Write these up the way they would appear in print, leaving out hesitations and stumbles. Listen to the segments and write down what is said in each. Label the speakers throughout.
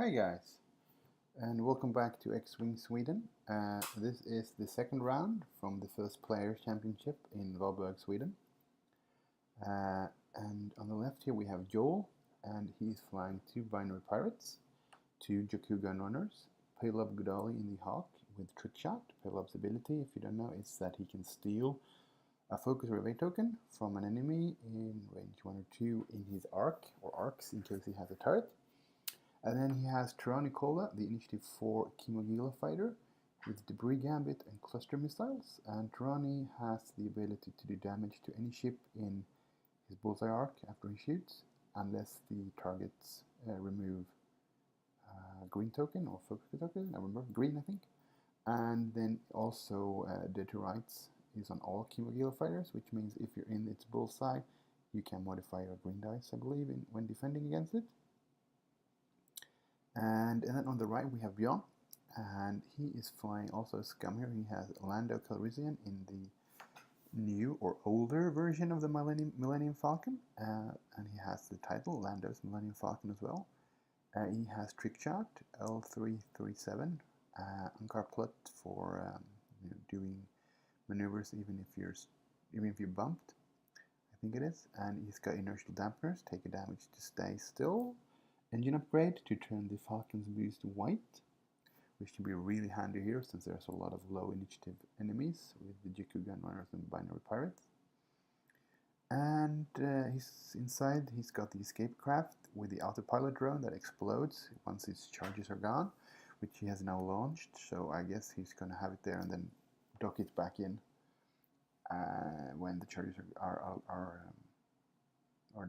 Speaker 1: Hi guys, and welcome back to X-Wing Sweden. This is the second round from the first Players Championship in Varberg, Sweden. And on the left here we have Joel, and he's flying two binary pirates, two Jakku gun runners, Caleb Godali in the Hawk with trick shot. Caleb's ability, if you don't know, is that he can steal a focus or evade token from an enemy in range 1 or 2 in his arc or arcs in case he has a turret. And then he has Tirani Cola, the Initiative 4 Kimogila fighter, with Debris Gambit and Cluster Missiles. And Tirani has the ability to do damage to any ship in his bullseye arc after he shoots, unless the targets remove green token or focus token. I remember green, I think. And then also Dead to Rights is on all Kimogila fighters, which means if you're in its bullseye, you can modify your green dice, I believe, when defending against it. And then on the right we have Bjorn, and he is flying also a scum here. He has Lando Calrissian in the new or older version of the Millennium Falcon, and he has the title Lando's Millennium Falcon as well. He has Trick Shot, L337, Ankar Plot for doing maneuvers even if you're bumped, I think it is, and he's got Inertial Dampeners, take a damage to stay still. Engine upgrade to turn the Falcon's boost white, which can be really handy here since there's a lot of low initiative enemies with the Jakku gun runners and binary pirates. And he's got the escape craft with the autopilot drone that explodes once its charges are gone, which he has now launched. So I guess he's going to have it there and then dock it back in when the charges are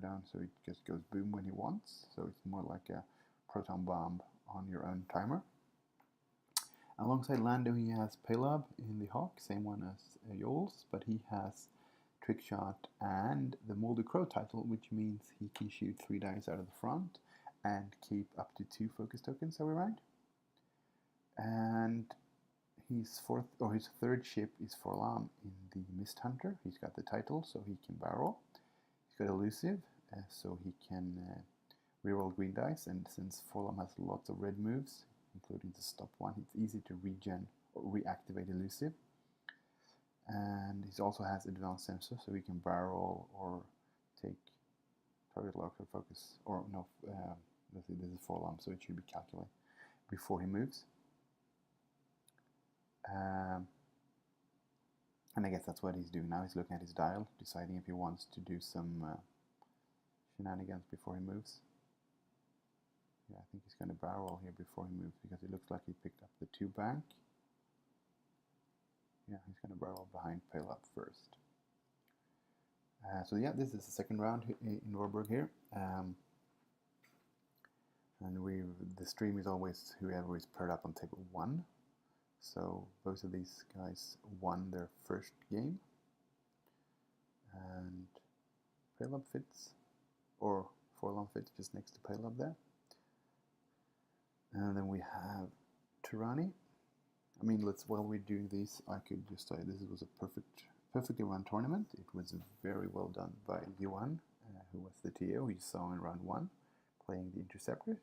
Speaker 1: down, so it just goes boom when he wants. So it's more like a proton bomb on your own timer. Alongside Lando, he has Pelab in the Hawk, same one as Yols, but he has Trick Shot and the Moldy Crow title, which means he can shoot 3 dice out of the front and keep up to 2 focus tokens every round. And his third ship is Forlam in the Mist Hunter. He's got the title, so he can barrel. He's got Elusive, so he can reroll green dice, and since Forlam has lots of red moves, including the stop one, it's easy to regen or reactivate Elusive. And he also has Advanced Sensor, so he can barrel or take target lock or focus, or no, let's see, this is Forlam, so it should be calculated before he moves. And I guess that's what he's doing now. He's looking at his dial, deciding if he wants to do some shenanigans before he moves. Yeah, I think he's going to barrel here before he moves because it looks like he picked up the 2 bank. Yeah, he's going to barrel behind Pelab first. So yeah, this is the second round in Varberg here. And the stream is always whoever is paired up on table 1. So both of these guys won their first game, and Pelab fits, or Forlam fits just next to Pelab there. And then we have Tirani. I mean, while we do this, I could just say this was a perfectly run tournament. It was very well done by Johan, who was the TO you saw in round 1, playing the Interceptor.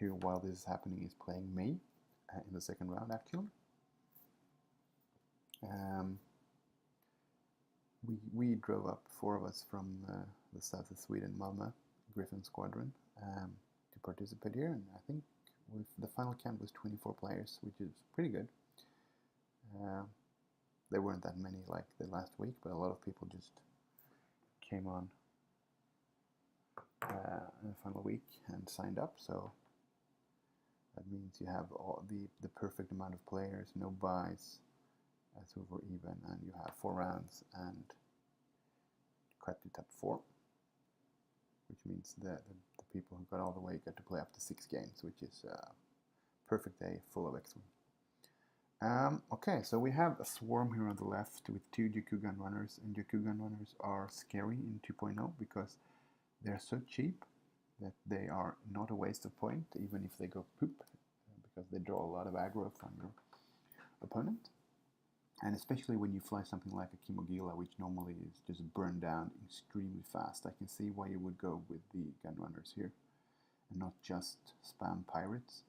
Speaker 1: Who, while this is happening, is playing me in the second round, actually. We drove up, 4 of us from the south of Sweden, Malmö, Griffin Squadron, to participate here, and I think the final count was 24 players, which is pretty good. There weren't that many like the last week, but a lot of people just came on in the final week and signed up, so that means you have all the perfect amount of players, no buys, over even, and you have 4 rounds and cut to top 4, which means that the people who got all the way got to play up to 6 games, which is a perfect day full of X-Wing. Okay, so we have a swarm here on the left with 2 Jakku gun runners, and Jakku gun runners are scary in 2.0 because they're so cheap that they are not a waste of point, even if they go poop, because they draw a lot of aggro from your opponent. And especially when you fly something like a Kimogila, which normally is just burned down extremely fast. I can see why you would go with the gun runners here. and not just spam pirates.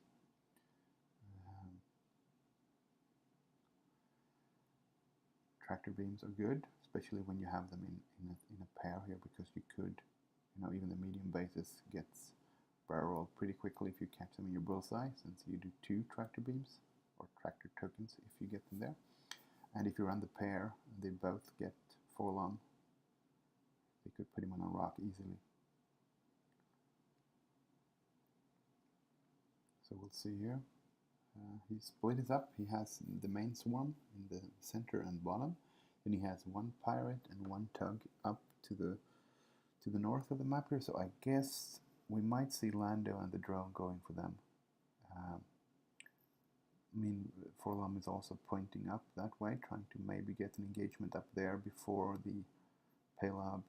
Speaker 1: Tractor beams are good, especially when you have them in a pair here, because you could, even the medium bases gets barreled pretty quickly if you catch them in your bullseye, since you do 2 tractor beams, or tractor tokens if you get them there. And if you run the pair, they both get 4 long. You could put him on a rock easily. So we'll see here. He split it up. He has the main swarm in the center and bottom. Then he has 1 pirate and 1 tug up to the north of the map here. So I guess we might see Lando and the drone going for them. I mean, Forlom is also pointing up that way, trying to maybe get an engagement up there before the Paylob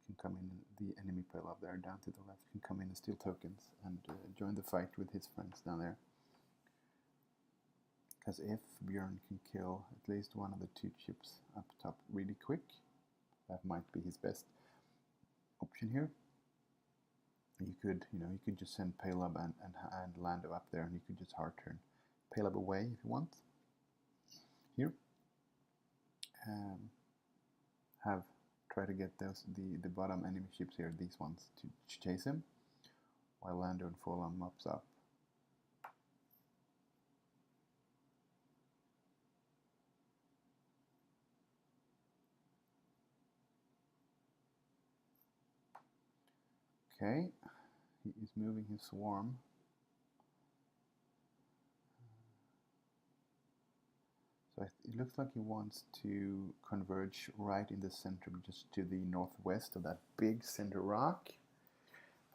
Speaker 1: can come in. The enemy Paylob there down to the left can come in and steal tokens and join the fight with his friends down there. Because if Björn can kill at least one of the 2 ships up top really quick, that might be his best option here. You could, you could just send Paylob and Lando up there, and you could just hard turn Paylob away if you want. Here, try to get the bottom enemy ships here, these ones, to chase him, while Lando and Forlom mops up. Okay, he is moving his swarm. So it looks like he wants to converge right in the center, just to the northwest of that big center rock,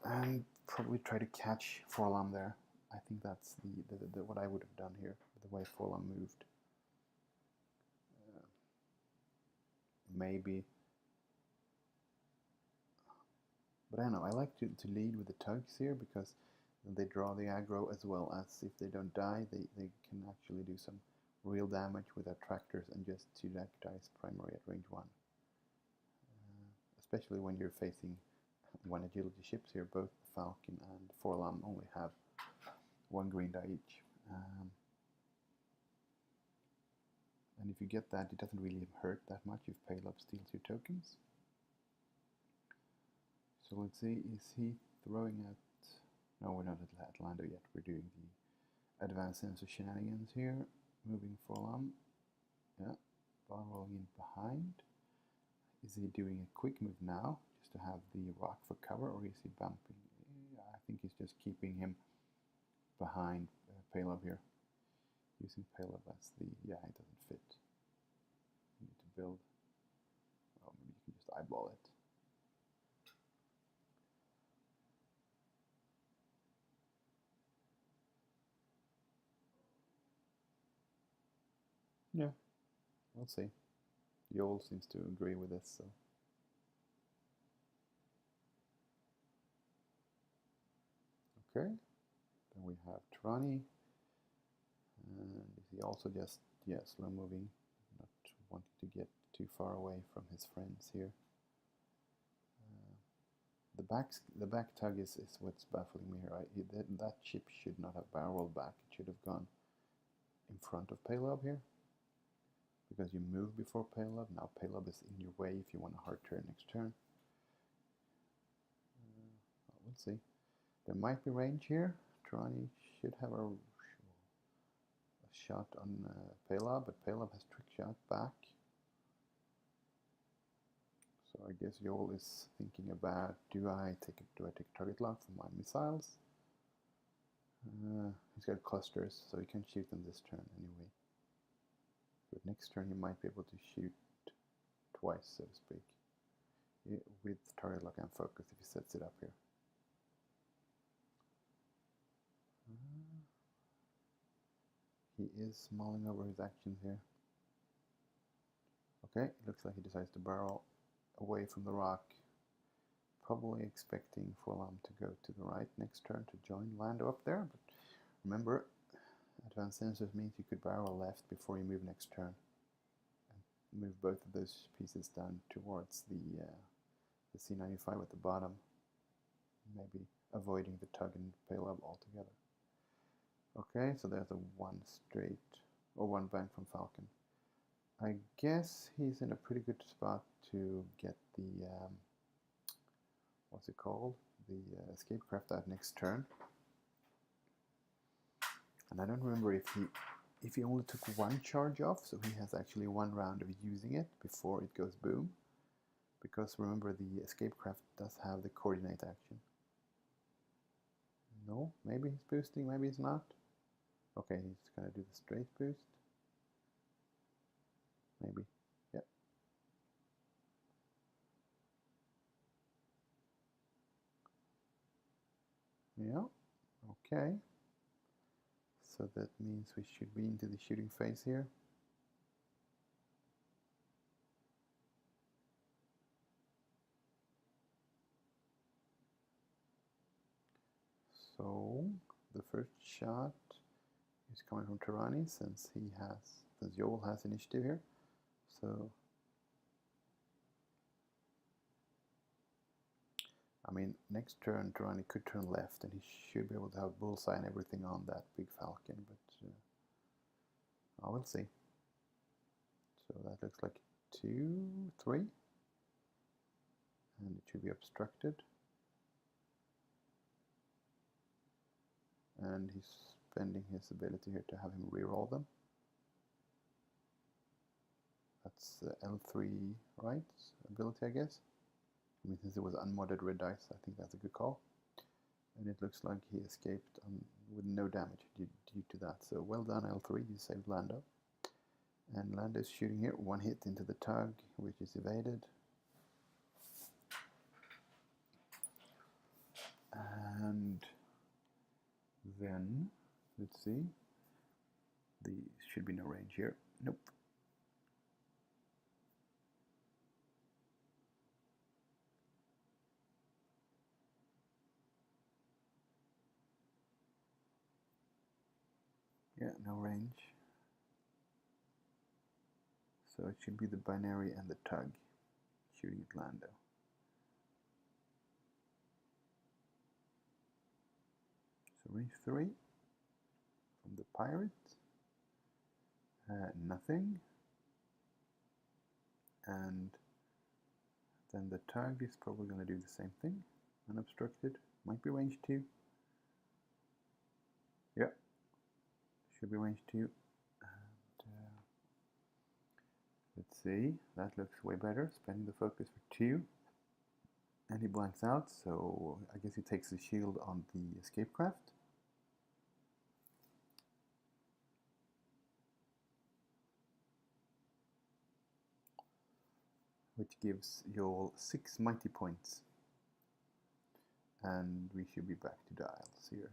Speaker 1: and probably try to catch Forlom there. I think that's the what I would have done here, the way Forlom moved. Maybe. But I don't know, I like to lead with the tugs here, because they draw the aggro, as well as if they don't die, they can actually do some real damage with their tractors and just 2 dice primary at range 1. Especially when you're facing 1 agility ships here, both Falcon and Forlom only have 1 green die each. And if you get that, it doesn't really hurt that much if Paylob steals your tokens. So let's see, is he throwing at... No, we're not at Lando yet. We're doing the advanced sensor shenanigans here. Moving Forlom. Yeah, ball rolling in behind. Is he doing a quick move now, just to have the rock for cover, or is he bumping? I think he's just keeping him behind Paylob here. Using Paylob as the... Yeah, it doesn't fit. You need to build... Oh, maybe you can just eyeball it. Yeah, we'll see. Yol seems to agree with this, so. Okay, then we have Trani, and he also just, slow moving, not wanting to get too far away from his friends here. The back tug is what's baffling me here. That ship should not have barreled back. It should have gone in front of Paylob here, because you move before Paylob. Now Paylob is in your way if you want a hard turn next turn. We'll see. There might be range here. Trani should have a shot on Paylob, but Paylob has trick shot back. So I guess Yol is thinking about, do I take target lock for my missiles? He's got clusters, so he can shoot them this turn anyway. But next turn he might be able to shoot twice, so to speak, with target lock and focus if he sets it up here. He is mulling over his actions here. Okay, it looks like he decides to barrel away from the rock, probably expecting Forlom to go to the right next turn to join Lando up there. But remember, advanced sensors means you could barrel left before you move next turn, and move both of those pieces down towards the C95 at the bottom. Maybe avoiding the tug and payload altogether. Okay, so there's a one straight, or one bank from Falcon. I guess he's in a pretty good spot to get the, what's it called? The escape craft out next turn. And I don't remember if he only took one charge off, so he has actually one round of using it before it goes boom. Because remember, the escape craft does have the coordinate action. No, maybe he's boosting, maybe he's not. Okay, he's gonna do the straight boost. Maybe, yeah. Yeah, okay. So that means we should be into the shooting phase here. So the first shot is coming from Tirani since Joel has initiative here. So I mean, next turn Tirani could turn left and he should be able to have bullseye and everything on that big falcon, but I will see. So that looks like 2, 3, and it should be obstructed. And he's spending his ability here to have him reroll them. That's L3 right ability, I guess. I mean, since it was unmodded red dice, I think that's a good call. And it looks like he escaped with no damage due to that. So well done, L3, you saved Lando. And Lando's shooting here, one hit into the tug, which is evaded. And then, let's see, there should be no range here. Nope. Yeah, no range. So it should be the binary and the tug shooting at Lando. So range 3 from the pirate. Nothing. And then the tug is probably going to do the same thing. Unobstructed. Might be range 2. Yeah. Should be range 2. And, let's see. That looks way better. Spending the focus for 2. And he blanks out, so I guess he takes the shield on the escape craft. Which gives Joel 6 mighty points. And we should be back to dials here.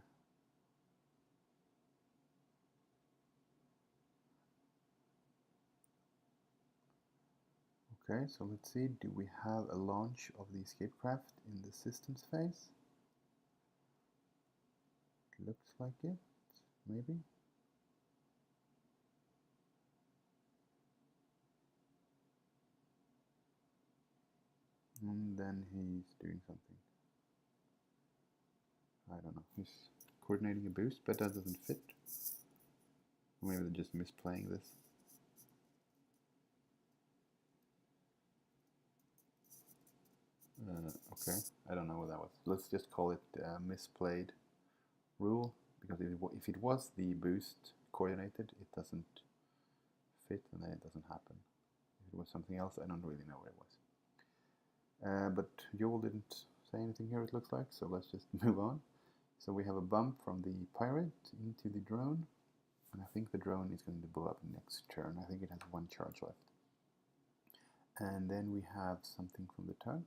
Speaker 1: Okay, so let's see, do we have a launch of the escape craft in the systems phase? Looks like it, maybe. And then he's doing something. I don't know, he's coordinating a boost, but that doesn't fit. Maybe they're just misplaying this. Okay, I don't know what that was. Let's just call it misplayed rule, because if it was the boost coordinated, it doesn't fit and then it doesn't happen. If it was something else, I don't really know what it was. But Joel didn't say anything here, it looks like, so let's just move on. So we have a bump from the pirate into the drone, and I think the drone is going to blow up next turn. I think it has 1 charge left. And then we have something from the tug,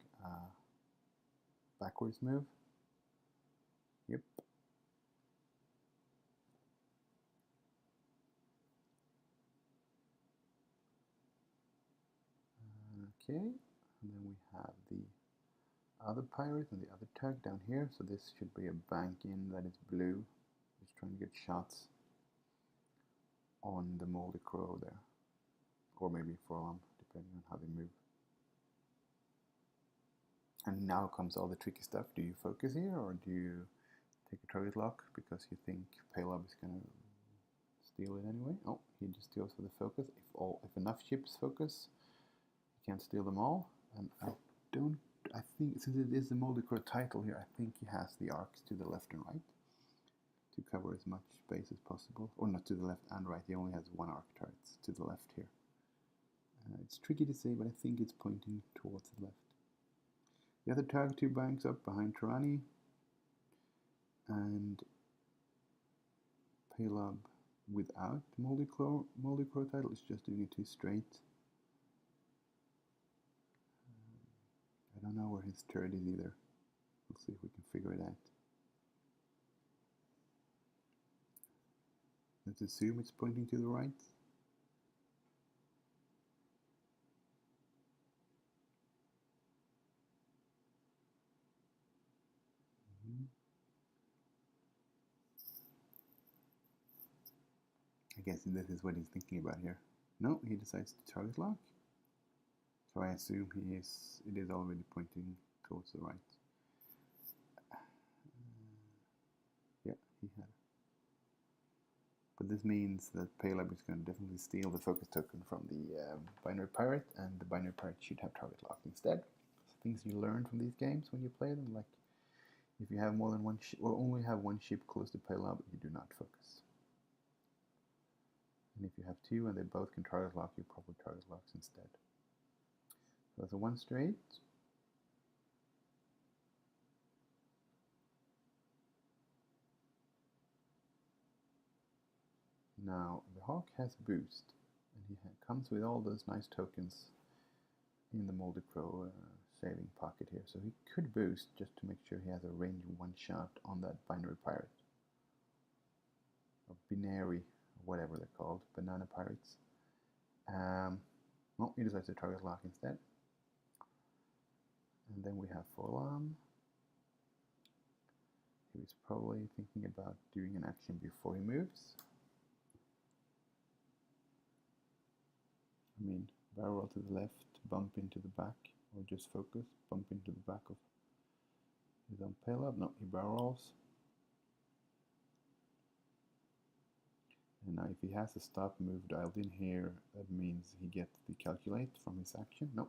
Speaker 1: backwards move. Yep. Okay, and then we have the other pirate and the other tug down here. So this should be a bank in that is blue. Just trying to get shots on the moldy crow there, or maybe forearm, depending on how they move. And now comes all the tricky stuff. Do you focus here, or do you take a target lock because you think Paylob is going to steal it anyway? Oh, he just goes for the focus. If enough ships focus, he can't steal them all. And I think, since it is the Moldicro title here, I think he has the arcs to the left and right to cover as much space as possible. Or not to the left and right, he only has one arc turret to the left here. It's tricky to say, but I think it's pointing towards the left. The other tag 2 banks up behind Tarani, and Paylob without Moldicro title is just doing it 2 straight. I don't know where his turret is either. We'll see if we can figure it out. Let's assume it's pointing to the right. I guess this is what he's thinking about here. No, he decides to target lock. So I assume it is already pointing towards the right. Yeah, he had. But this means that Paylob is going to definitely steal the focus token from the binary pirate, and the binary pirate should have target lock instead. So things you learn from these games when you play them, like if you have more than one ship, or only have one ship close to Paylob, you do not focus. And if you have 2 and they both can target lock, you probably target locks instead. So that's a 1 straight. Now the Hawk has boost, and he comes with all those nice tokens in the Moldicro saving pocket here. So he could boost just to make sure he has a range 1 shot on that binary pirate. Or binary, whatever they're called, banana pirates. Well, he decides to target lock instead. And then we have Forlam. He was probably thinking about doing an action before he moves. I mean, barrel roll to the left, bump into the back, or just focus, bump into the back of his own Paylob. No, he barrel rolls. And now if he has a stop move dialed in here, that means he gets the calculate from his action. No.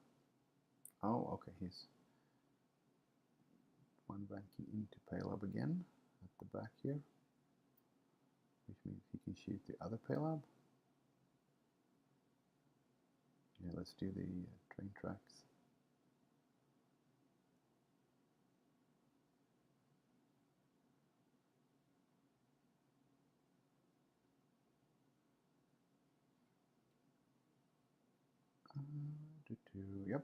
Speaker 1: Oh, okay, he's 1 banking into Paylob again at the back here, which means he can shoot the other Paylob. Yeah, let's do the train tracks. Yep.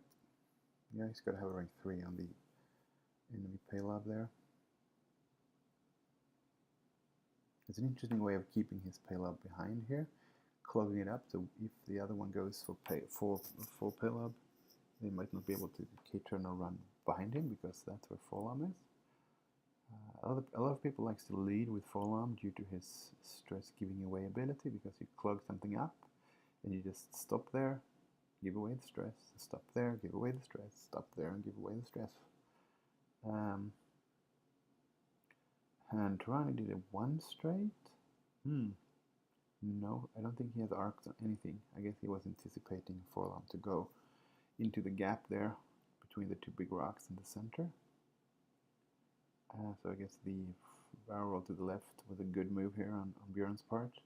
Speaker 1: Yeah, he's got to have a rank 3 on the enemy Paylob there. It's an interesting way of keeping his Paylob behind here, clogging it up, so if the other one goes for full Paylob, they might not be able to K-turn or run behind him, because that's where Forlam is. A lot of people likes to lead with Forlam due to his stress giving away ability, because you clog something up, and you just stop there, give away the stress, stop there, give away the stress, stop there, and give away the stress. And Tarani did a 1 straight. No, I don't think he has arcs on anything. I guess he was anticipating Forlam to go into the gap there between the 2 big rocks in the center. So I guess the barrel roll to the left was a good move here on Björn's part,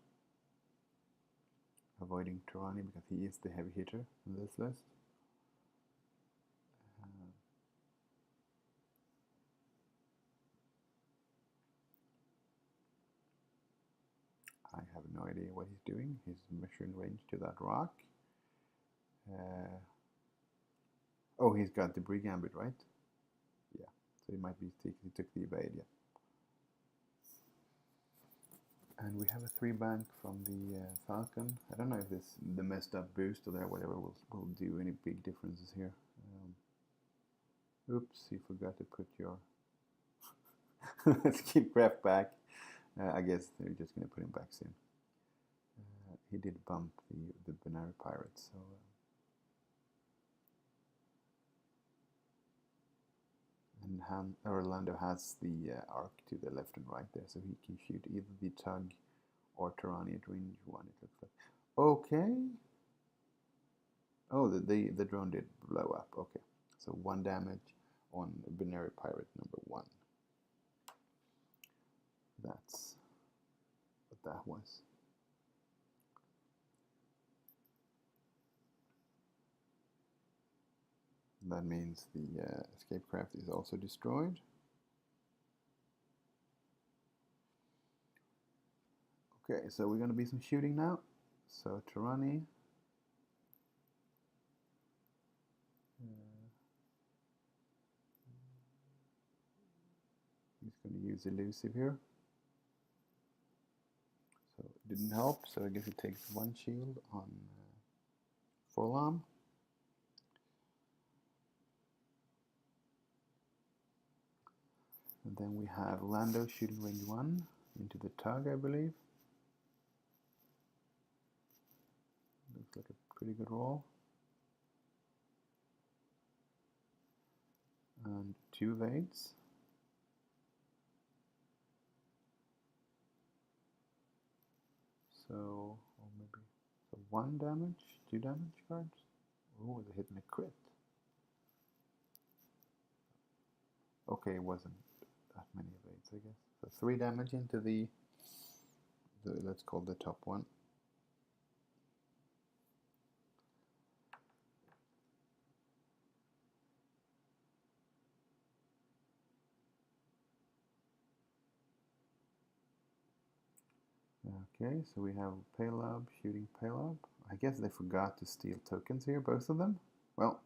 Speaker 1: avoiding Tarani because he is the heavy hitter in this list. I have no idea what he's doing. He's measuring range to that rock. Oh, he's got debris gambit, right? Yeah, so he might be he took the evade, yeah. And we have a 3 bank from the Falcon. I don't know if the messed up boost or whatever will do any big differences here. Oops, you forgot to put your let's keep Ref back. I guess they're just going to put him back soon. He did bump the binary pirate, so And Orlando has the arc to the left and right there, so he can shoot either the Tug or Tarani at range 1, it looks like. Okay. Oh, the drone did blow up. Okay. So 1 damage on Binary Pirate number 1. That's what that was. That means the escape craft is also destroyed. Okay, so we're going to be some shooting now. So Tarani. He's going to use elusive here. So it didn't help, so I guess it takes 1 shield on Forlam. And then we have Lando shooting range 1 into the Tug, I believe. Looks like a pretty good roll. And 2 evades. So, or maybe so 1 damage, 2 damage cards. Oh, they hit me crit. Okay, it wasn't that many evades, I guess. So 3 damage into the let's call the top one. Okay, so we have Paylob shooting Paylob. I guess they forgot to steal tokens here, both of them. Well,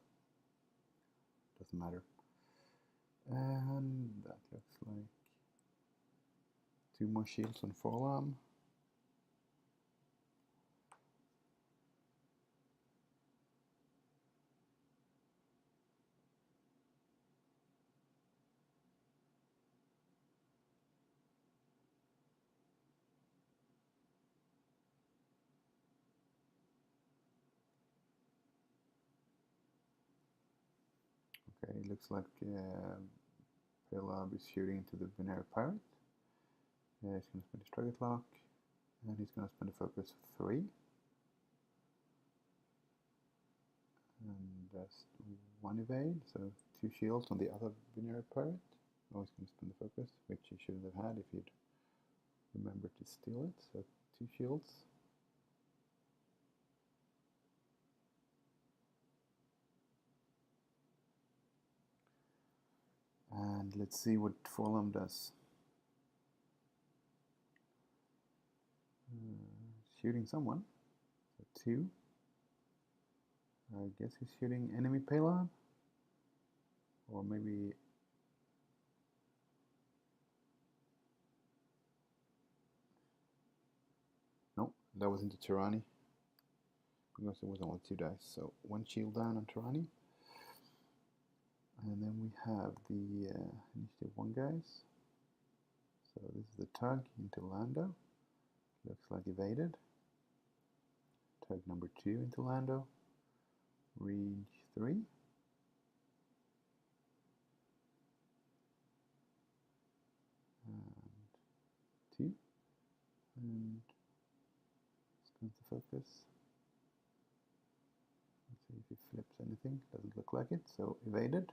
Speaker 1: doesn't matter. And that looks like 2 more shields on Forlam. Okay, it looks like Paylob is shooting into the Binary Pirate. He's going to spend his target lock, and he's going to spend a focus of 3. And just 1 evade, so 2 shields on the other Binary Pirate. Oh, he's going to spend the focus, which he shouldn't have had if he'd remembered to steal it. So 2 shields. And let's see what Forlam does. Shooting someone. So 2. I guess he's shooting enemy Paylob. Or maybe... Nope, that was into Tarani. Because it was only 2 dice. So 1 shield down on Tarani. And then we have the initiative 1 guys. So this is the Tug into Lando. Looks like evaded. Tug number 2 into Lando. Range 3. And 2. And spins the focus. Let's see if he flips anything. Doesn't look like it, so evaded.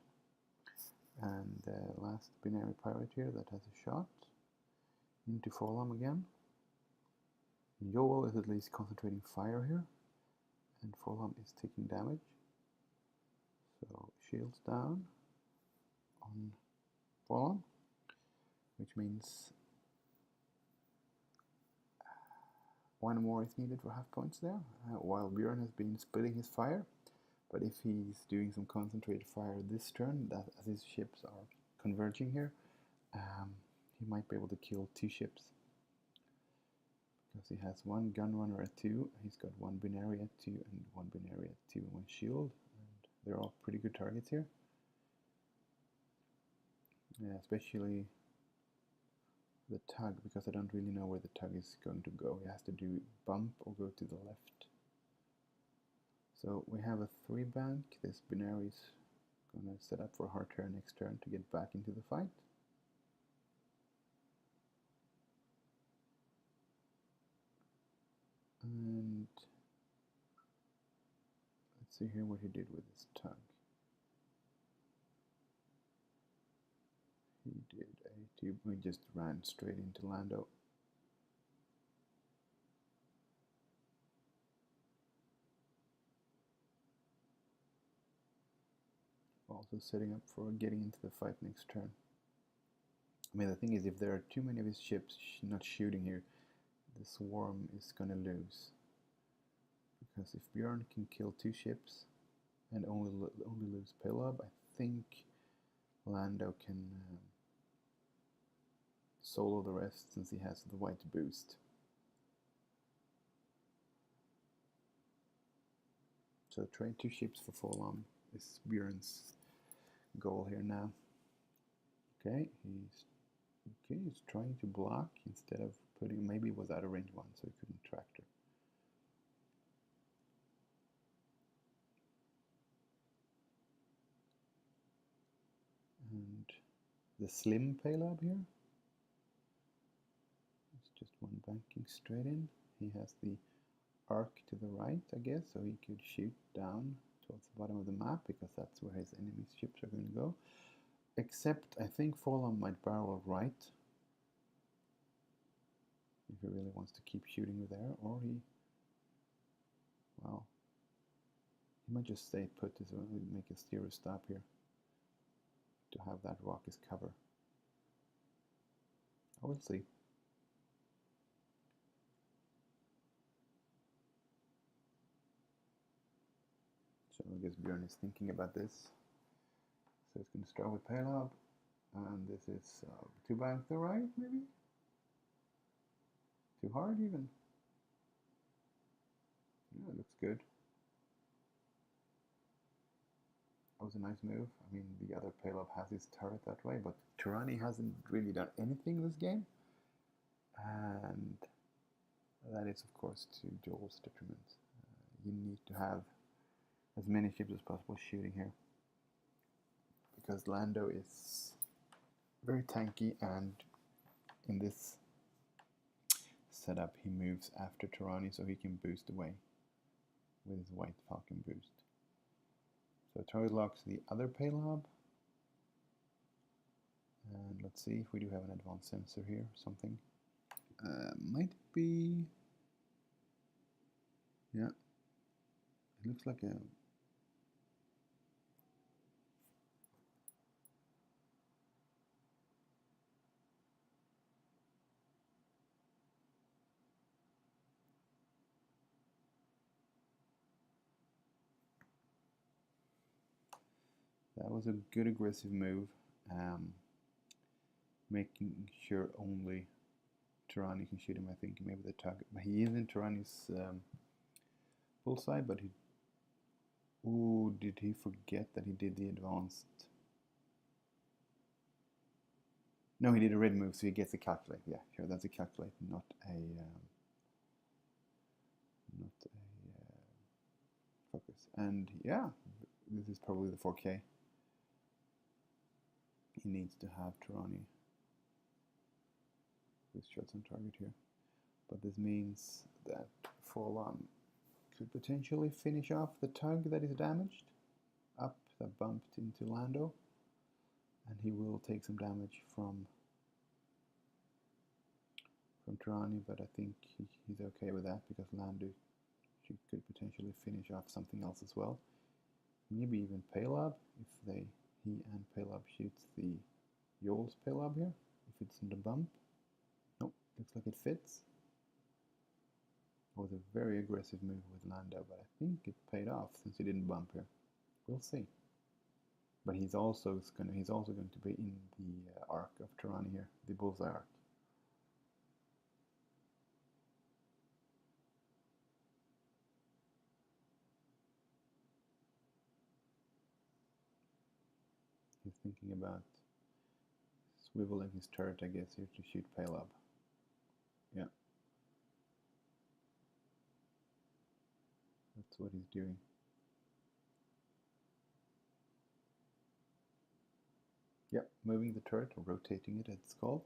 Speaker 1: And last Binary Pirate here that has a shot into Forlam again. Joel is at least concentrating fire here, and Forlam is taking damage. So shields down on Forlam, which means 1 more is needed for half points there, while Bjorn has been splitting his fire. But if he's doing some concentrated fire this turn, that as his ships are converging here, he might be able to kill 2 ships. Because he has 1 gun runner at 2, he's got 1 binary at 2, and 1 binary at 2, and 1 shield. And they're all pretty good targets here. Yeah, especially the Tug, because I don't really know where the Tug is going to go. He has to do bump or go to the left. So we have a 3 bank. This binary is Gonna set up for hard turn next turn to get back into the fight. And let's see here what he did with his tug. He did a tube. We just ran straight into Lando. Also setting up for getting into the fight next turn. I mean, the thing is, if there are too many of his ships not shooting here, the swarm is gonna lose. Because if Bjorn can kill 2 ships and only lose Pelob, I think Lando can solo the rest since he has the white boost. So train 2 ships for Folom is Bjorn's goal here now. Okay, he's trying to block instead of putting, maybe it was out of range 1, so he couldn't tractor. And the slim Pelob here. It's just one banking straight in. He has the arc to the right, I guess, so he could shoot down towards the bottom of the map because that's where his enemy ships are going to go. Except I think Folom might barrel right if he really wants to keep shooting there, or he, well, he might just stay put as well, make a steer stop here to have that rock as cover. I will see. So I guess Bjorn is thinking about this. So it's going to start with Pelob, and this is 2 bank the right, maybe? Too hard even? Yeah, it looks good. That was a nice move. I mean, the other Pelob has his turret that way, but Tirani hasn't really done anything this game. And that is, of course, to Joel's detriment. You need to have as many ships as possible shooting here. Because Lando is very tanky, and in this setup he moves after Tirani so he can boost away with his White Falcon boost. So target locks the other Pelob. And let's see if we do have an advanced sensor here or something. Might be... yeah. It looks like a... that was a good aggressive move. Making sure only Tirani can shoot him, I think, maybe the target. But he is in Tirani's bullseye, but he... ooh, did he forget that he did the advanced... no, he did a red move, so he gets a calculate. Yeah, sure, that's a calculate, not a focus. And yeah, this is probably the 4K. He needs to have Tirani with shots on target here. But this means that Folom could potentially finish off the tug that is damaged, up that bumped into Lando, and he will take some damage from Tirani, but I think he's okay with that because Lando could potentially finish off something else as well. Maybe even Pelob if he and Pelob shoots the Yol's Pelob here, if it's in the bump. Nope, looks like it fits. It was a very aggressive move with Lando, but I think it paid off since he didn't bump here. We'll see. But he's also going to be in the arc of Tirani here, the bullseye arc. He's thinking about swiveling his turret, I guess, here to shoot Pelob. Yeah. That's what he's doing. Yep, moving the turret or rotating it, it's called.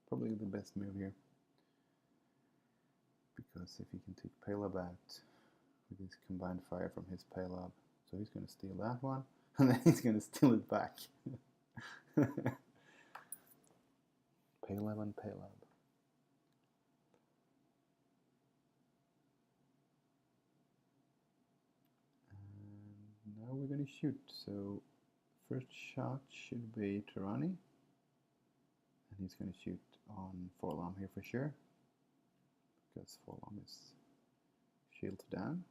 Speaker 1: Probably the best move here. Because if he can take Paylob out with his combined fire from his Paylob, so he's going to steal that one, and then he's going to steal it back. Paylob and Paylob. And now we're going to shoot. So first shot should be Tirani, and he's going to shoot on Forlom here for sure, because Forlom is shield down.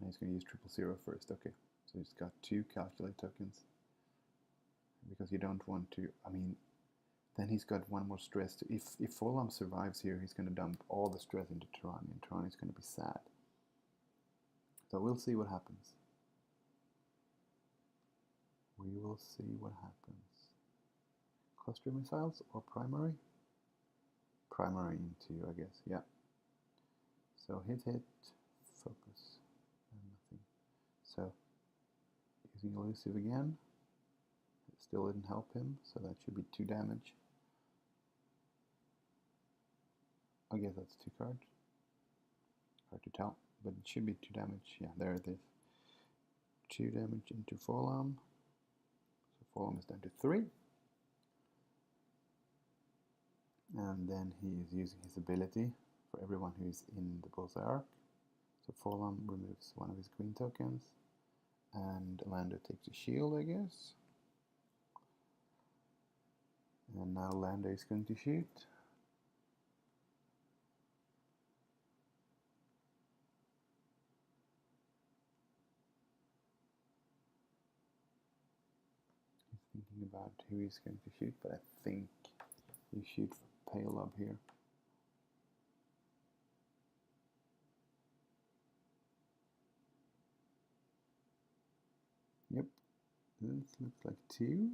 Speaker 1: And he's going to use 000 first. Okay, so he's got 2 calculate tokens, because you don't want to, I mean, then he's got 1 more stress. If Forlom survives here, he's going to dump all the stress into Tirani, and Tirani's going to be sad. So we'll see what happens. We will see what happens. Cluster missiles or primary? Primary into, I guess, yeah. So hit, focus, and nothing. So using elusive again. It still didn't help him, so that should be 2 damage. I guess that's 2 cards. Hard to tell, but it should be 2 damage. Yeah, there it is. 2 damage into Forlom. So Forlom is down to 3. And then he is using his ability for everyone who is in the bullseye arc. So Forlom removes 1 of his queen tokens, and Lando takes a shield, I guess. And now Lando is going to shoot. He's thinking about who he's going to shoot, but I think you shoot for Paylob here. Yep, this looks like 2.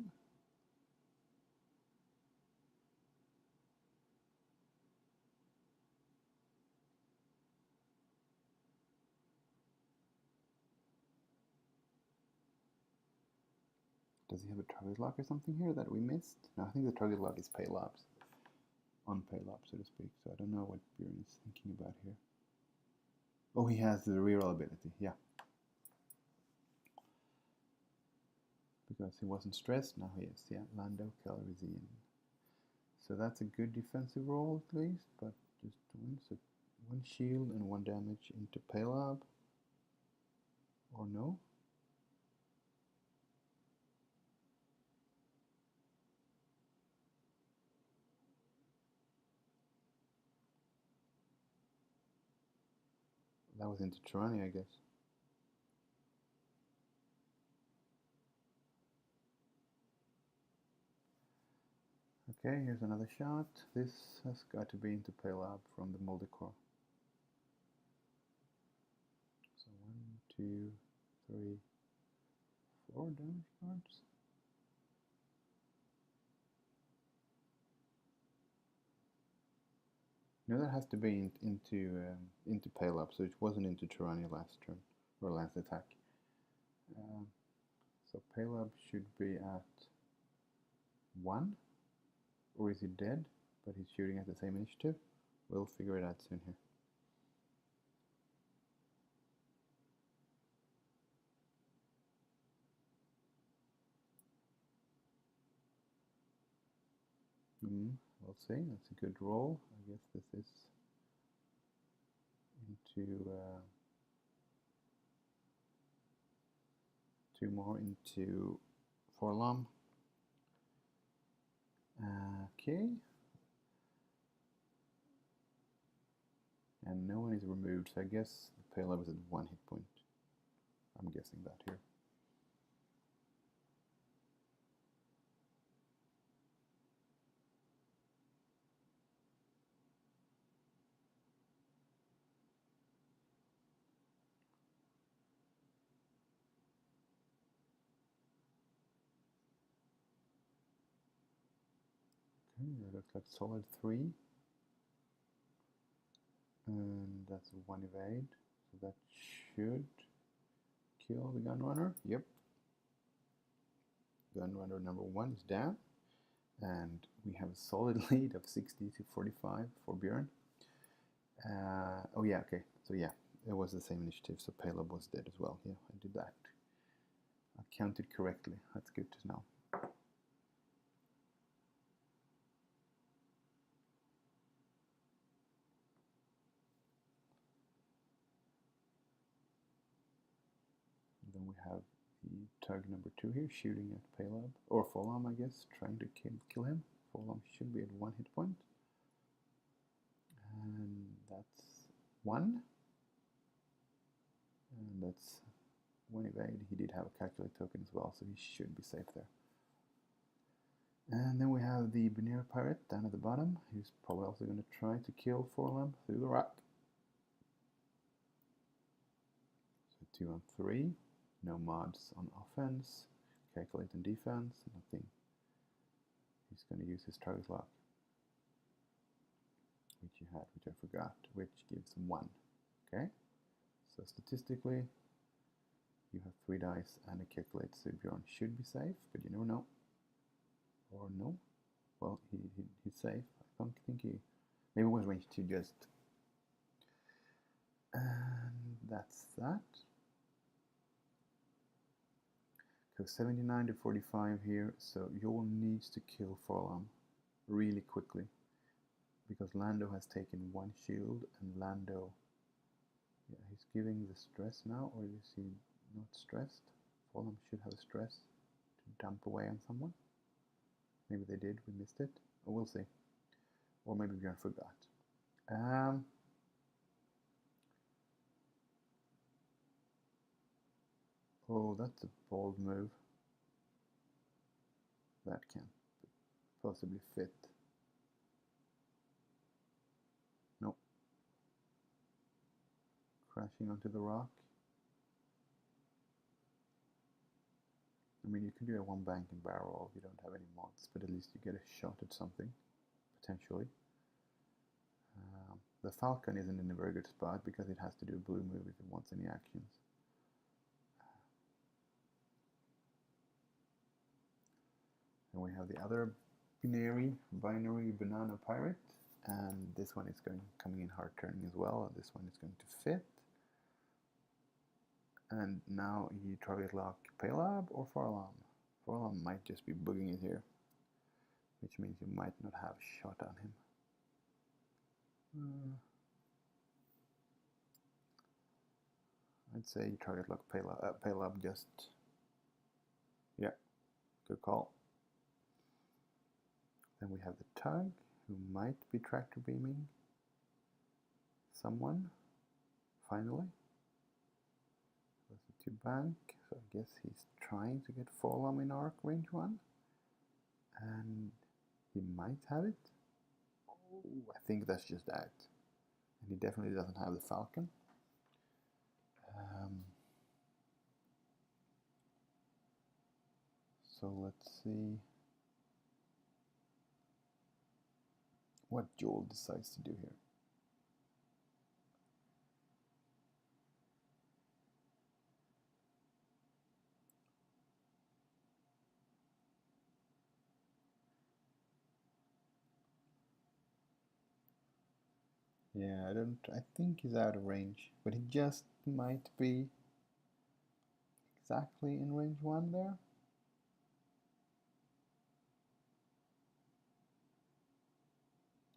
Speaker 1: Does he have a target lock or something here that we missed? No, I think the target lock is Paylob's. On Paylob, so to speak. So I don't know what Bjorn is thinking about here. Oh, he has the reroll ability, yeah. Because he wasn't stressed, now he is, yeah. Lando Calrissian. So that's a good defensive roll at least, but just 1, so 1 shield and 1 damage into Paylob. Or no? That was into Tirani, I guess. Okay, here's another shot. This has got to be into Paylob from the Multicore. So 1, 2, 3, 4 damage cards. No, that has to be into Paylob, so it wasn't into Tirani last turn, or last attack. So Paylob should be at 1, or is he dead, but he's shooting at the same initiative? We'll figure it out soon here. We'll see, that's a good roll. I guess this is into 2 more into Forlom. Okay. And no one is removed, so I guess the Paylob is at 1 hit point. I'm guessing that here. Okay, that looks like solid 3. And that's 1 evade, so that should kill the gunrunner. Yep. Gunrunner number 1 is down. And we have a solid lead of 60 to 45 for Björn. Oh yeah, okay. So yeah, it was the same initiative, so Palab was dead as well. Yeah, I did that. I counted correctly. That's good to know. Then we have the tug number 2 here, shooting at Palab, or Folam, I guess, trying to kill him. Folam should be at 1 hit point. And that's 1. And that's 1 evade. He did have a calculate token as well, so he should be safe there. And then we have the Binary Pirate down at the bottom. He's probably also going to try to kill Forlam through the rock. So 2 on 3. No mods on offense. Calculate on defense. Nothing. He's going to use his target lock, which he had, which I forgot, which gives 1. Okay? So statistically, you have 3 dice and a calculate, so Bjorn should be safe, but you never know. Or no? Well, he's safe. I don't think he... Maybe it was range 2 just. And that's that. Go 79 to 45 here, so Joel needs to kill Forlam really quickly. Because Lando has taken 1 shield, and Lando... Yeah, he's giving the stress now, or is he not stressed? Forlam should have a stress to dump away on someone. Maybe they did, we missed it. We'll see. Or maybe Björn forgot. Oh, that's a bold move. That can't possibly fit. Nope. Crashing onto the rock. I mean, you can do a 1 bank and barrel if you don't have any mods, but at least you get a shot at something, potentially. The Falcon isn't in a very good spot because it has to do a blue move if it wants any actions. And we have the other binary banana pirate, and this one is coming in hard turning as well, and this one is going to fit. And now you target lock Palab or Forlam. Forlam might just be booging it here, which means you might not have shot on him. I'd say you target lock Palab just... Yeah, good call. Then we have the tug, who might be tractor beaming someone, finally. That's a 2 bank, so I guess he's trying to get Forlam in arc range 1. And he might have it. Oh, I think that's just that. And he definitely doesn't have the Falcon. So let's see what Joel decides to do here. Yeah, I think he's out of range, but he just might be exactly in range 1 there.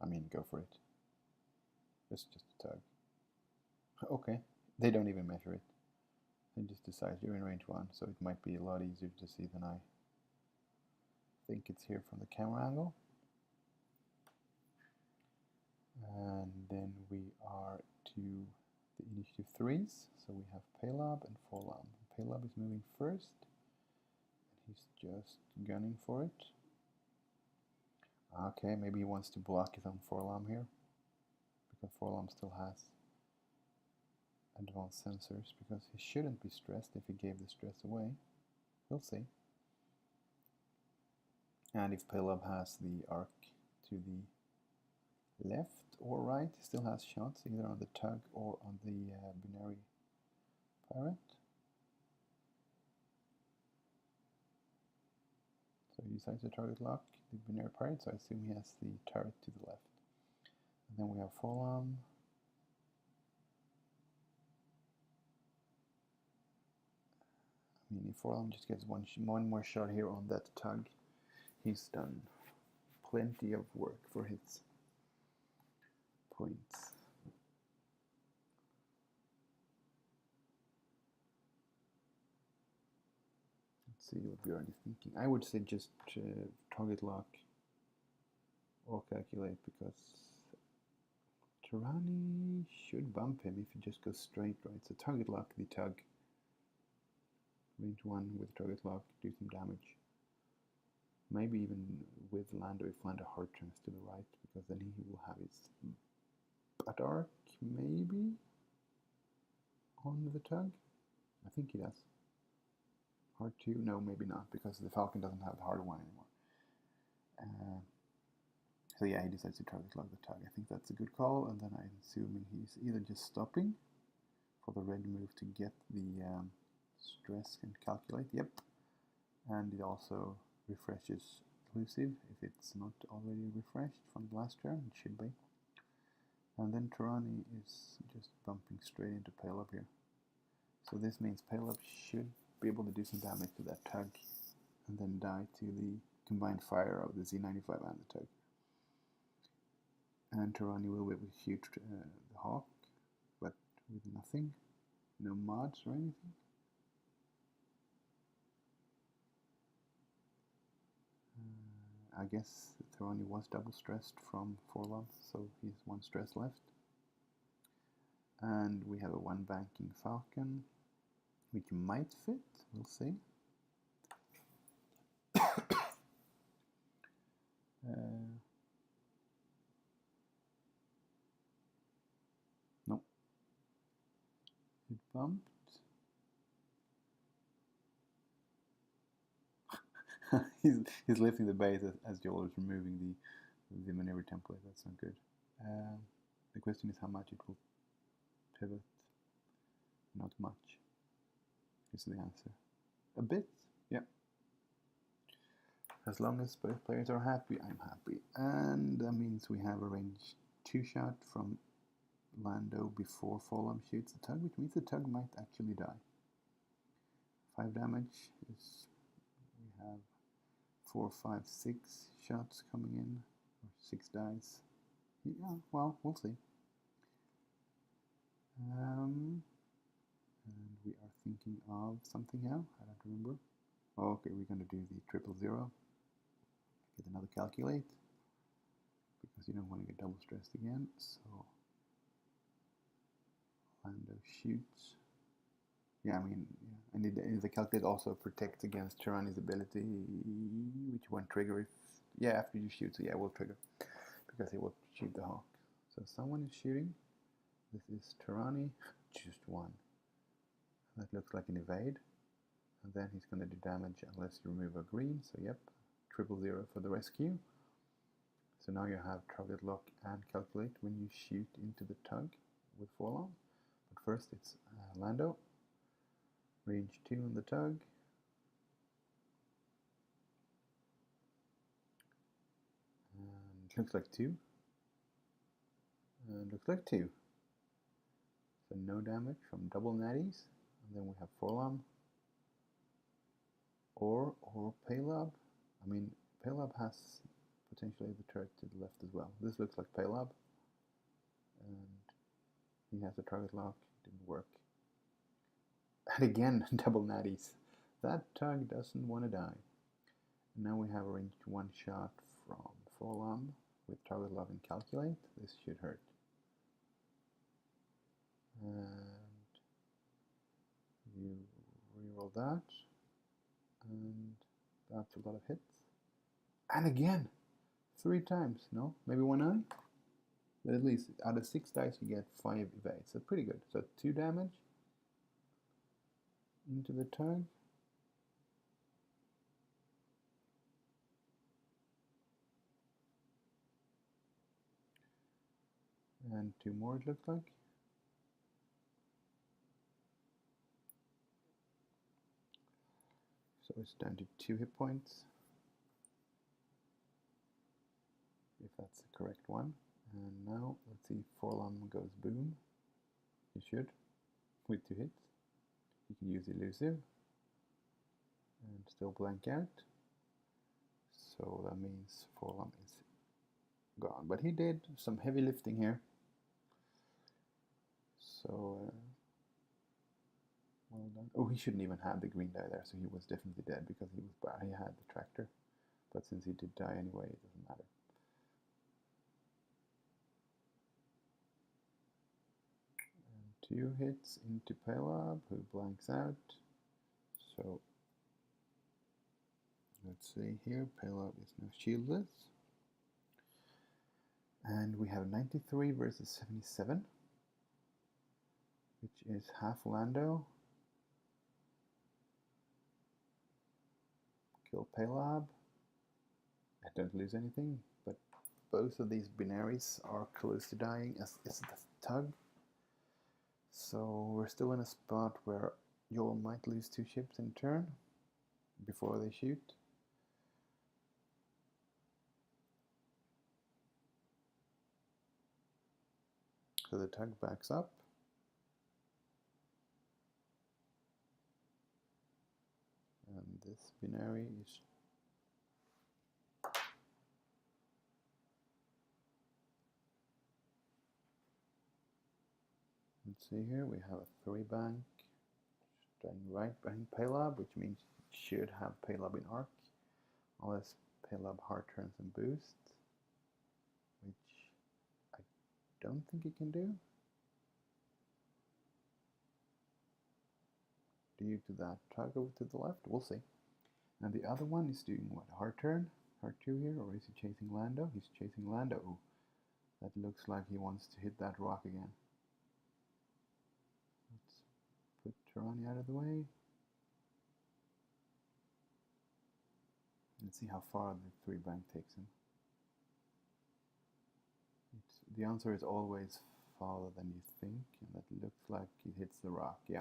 Speaker 1: I mean, go for it. It's just a tug. Okay, they don't even measure it. They just decide you're in range 1, so it might be a lot easier to see than I think it's here from the camera angle. And then we are to the initiative 3s. So we have Palab and Forlam. Palab is moving first, and he's just gunning for it. Okay, maybe he wants to block his own Forlam here, because Forlam still has advanced sensors, because he shouldn't be stressed if he gave the stress away. We'll see. And if Palab has the arc to the left or right, he still has shots either on the tug or on the binary pirate. decides to target lock the binary pirate, so I assume he has the turret to the left. And then we have Forlam. I mean, if Forlam just gets one more shot here on that tug, he's done plenty of work for his points. Let's see what Bjorn is thinking. I would say just target lock or calculate, because Tirani should bump him if he just goes straight, right? So target lock the tug. Range 1 with target lock, do some damage. Maybe even with Lando if Lando hard turns to the right, because then he will have his butt arc, maybe, on the tug. I think he does. Hard 2? No, maybe not, because the Falcon doesn't have the hard 1 anymore. So yeah, he decides to target lock the tug. I think that's a good call, and then I'm assuming he's either just stopping for the red move to get the stress and calculate, yep. And it also refreshes elusive if it's not already refreshed from the last turn, it should be. And then Tirani is just bumping straight into Pale-Up here. So this means Pale-Up should be able to do some damage to that tug and then die to the combined fire of the Z95 and the tug. And Tirani will be able to shoot the Hawk, but with nothing, no mods or anything. I guess Tirani was double stressed from Forlam, so he's one stress left. And we have a one banking Falcon, which might fit, we'll see. Nope. It bumped. he's lifting the base as Joel is removing the maneuver template. That's not good. The question is how much it will pivot. Not much is the answer. A bit, yeah. As long as both players are happy, I'm happy. And that means we have a range 2 shot from Lando before Forlam shoots the tug, which means the tug might actually die. 5 damage is, we have 4, 5, 6 shots coming in, or 6 dice. Yeah, well, we'll see. And we are thinking of something now. I don't remember. Oh, okay, we're going to do the 000. Get another calculate, because you don't want to get double stressed again. So Lando shoots. Yeah, I mean, yeah. And the calculate also protects against Tirani's ability, which won't trigger if, yeah, after you shoot. So yeah, it will trigger, because he will shoot the Hawk. So someone is shooting. This is Tirani, just one. That looks like an evade. And then he's going to do damage unless you remove a green. So yep, 000 for the rescue. So now you have target lock and calculate when you shoot into the tug with Forlam. But first it's Lando. Range 2 on the tug. And looks like 2. And looks like 2. So no damage from double natties. And then we have Forlam. Or Pale-Up. I mean, Pale-Up has potentially the turret to the left as well. This looks like Pale-Up. And he has a target lock. Didn't work. And again, double natties. That tug doesn't want to die. And now we have a ranged 1 shot from Forlam with target lock and calculate. This should hurt. And you reroll that. And that's a lot of hits. And again, 3 times. No, maybe 1 eye. But at least out of 6 dice you get 5 evades. So pretty good. So 2 damage into the tug. And 2 more it looks like. So it's down to 2 hit points. That's the correct one. And now let's see, Forlom goes boom. He should, with 2 hits. He can use elusive and still blank out. So that means Forlom is gone. But he did some heavy lifting here. So well done. Oh, he shouldn't even have the green die there, so he was definitely dead because he had the tractor. But since he did die anyway, it doesn't matter. And 2 hits into Pelab, who blanks out. So let's see here, Pelab is now shieldless. And we have 93 versus 77, which is half Lando. Kill Pelab. I don't lose anything, but both of these binaries are close to dying, as is the tug. So we're still in a spot where Joel might lose 2 ships in turn before they shoot. So the tug backs up. And this binary is let's see here, we have a 3 bank staying right behind Pelab, which means it should have Pelab in arc, unless Pelab hard turns and boosts, which I don't think it can do due to that tug over to the left. We'll see. And the other one is doing what? Hard turn? Hard 2 here, or is he chasing Lando? He's chasing Lando. Ooh, that looks like he wants to hit that rock again. Let's put Tarani out of the way. Let's see how far the 3 bank takes him. The answer is always farther than you think, and that looks like he hits the rock. Yeah.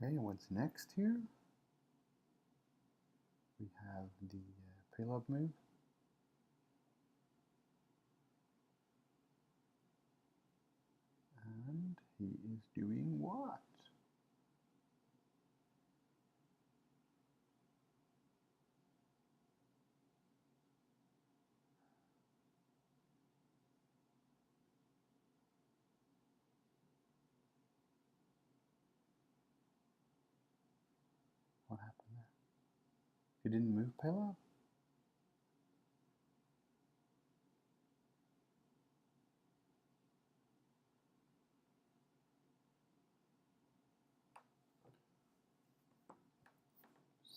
Speaker 1: Okay, what's next here? We have the payload move. And he is doing what? What happened there? He didn't move payload?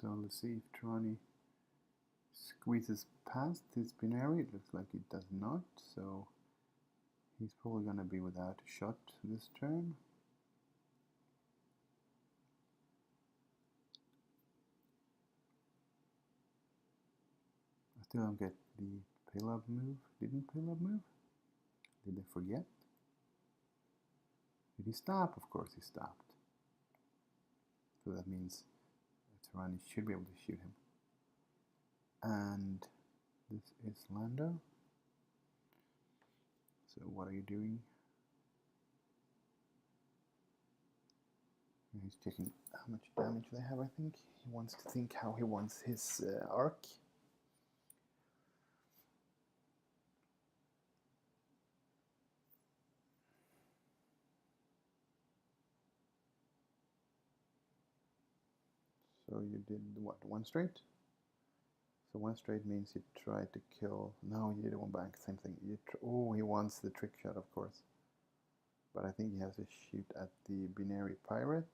Speaker 1: So let's see if Trani squeezes past his binary. It looks like it does not, so he's probably going to be without a shot this turn. I still don't get the payload move. Didn't payload move? Did they forget? Did he stop? Of course he stopped. So that means Tarani should be able to shoot him. And this is Lando. So what are you doing? He's checking how much damage they have, I think. He wants to think how he wants his arc. So you did what, 1 straight? So 1 straight means you tried to kill. No, you did 1 bank, same thing. Oh, he wants the trick shot, of course. But I think he has to shoot at the binary pirate.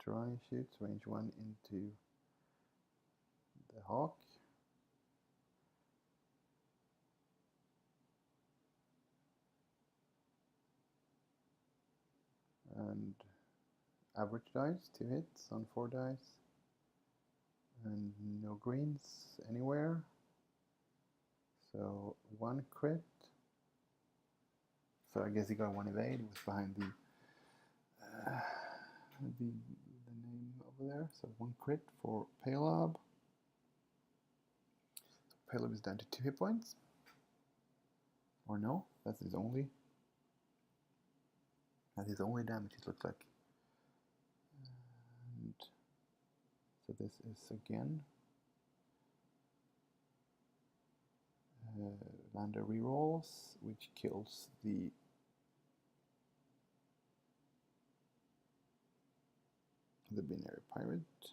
Speaker 1: Tarani shoots range 1 into the hawk. And average dice, 2 hits on 4 dice. And no greens anywhere. So 1 crit. So I guess he got 1 evade. It was behind the name over there. So 1 crit for Palob. So Palob is down to 2 hit points. Or no, that's his only. That's his only damage, it looks like. And so this is again Lander rerolls, which kills the binary pirate.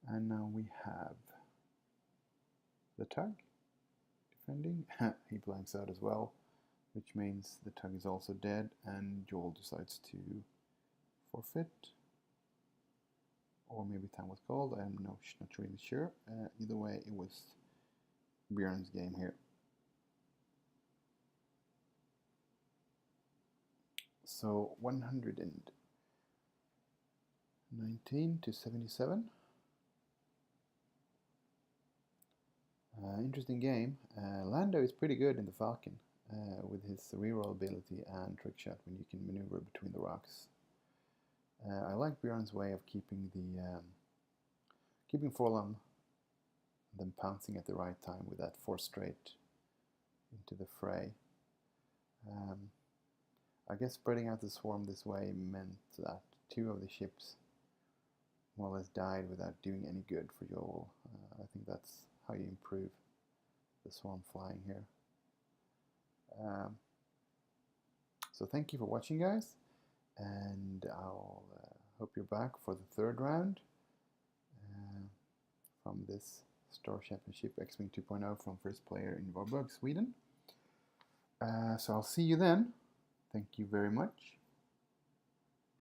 Speaker 1: And now we have the tug defending. He blanks out as well, which means the tug is also dead, and Joel decides to forfeit. Or maybe time was called, I'm not really sure. Either way, it was Bjorn's game here. So 119 to 77. Interesting game. Lando is pretty good in the Falcon with his reroll ability and trick shot when you can maneuver between the rocks. I like Bjorn's way of keeping Forlom and then pouncing at the right time with that 4 straight into the fray. I guess spreading out the swarm this way meant that 2 of the ships more or less died without doing any good for Joel. I think that's how you improve the swarm flying here. So thank you for watching, guys, and I'll hope you're back for the 3rd round from this Star Championship X-Wing 2.0 from First Player in Varberg, Sweden. So I'll see you then. Thank you very much.